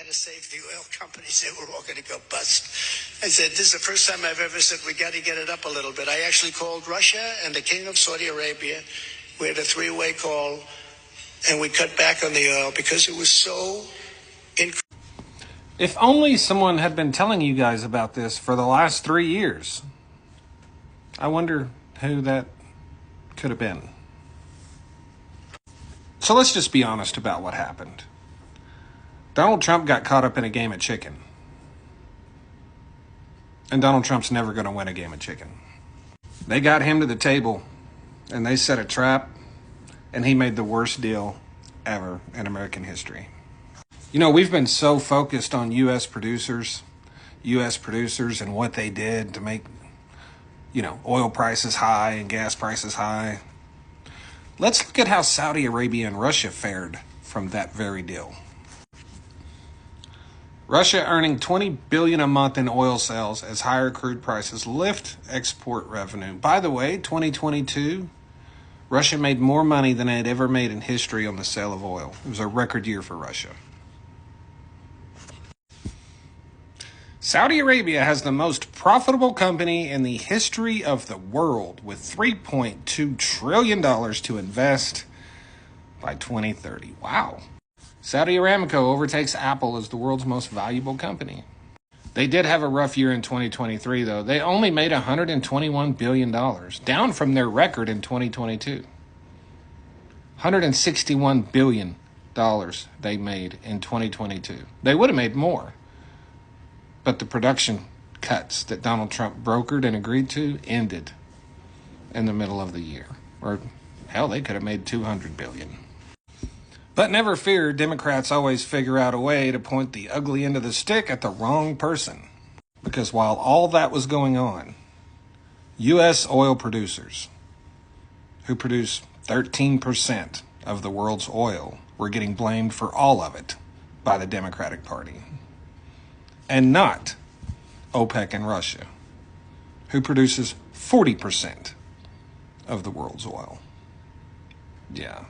to save the oil companies. They were all going to go bust. I said, this is the first time I've ever said we got to get it up a little bit. I actually called Russia and the King of Saudi Arabia. We had a three-way call, and we cut back on the oil because it was so incredible. If only someone had been telling you guys about this for the last 3 years. I wonder who that could have been. So let's just be honest about what happened. Donald Trump got caught up in a game of chicken. And Donald Trump's never going to win a game of chicken. They got him to the table, and they set a trap, and he made the worst deal ever in American history. You know, we've been so focused on U.S. producers and what they did to make, oil prices high and gas prices high. Let's look at how Saudi Arabia and Russia fared from that very deal. Russia earning $20 billion a month in oil sales as higher crude prices lift export revenue. By the way, 2022, Russia made more money than it had ever made in history on the sale of oil. It was a record year for Russia. Saudi Arabia has the most profitable company in the history of the world with $3.2 trillion to invest by 2030. Wow. Saudi Aramco overtakes Apple as the world's most valuable company. They did have a rough year in 2023, though. They only made $121 billion, down from their record in 2022. $161 billion they made in 2022. They would have made more. But the production cuts that Donald Trump brokered and agreed to ended in the middle of the year. Or, hell, they could have made $200 billion. But never fear, Democrats always figure out a way to point the ugly end of the stick at the wrong person. Because while all that was going on, U.S. oil producers, who produce 13% of the world's oil, were getting blamed for all of it by the Democratic Party. And not OPEC and Russia, who produces 40% of the world's oil. Yeah.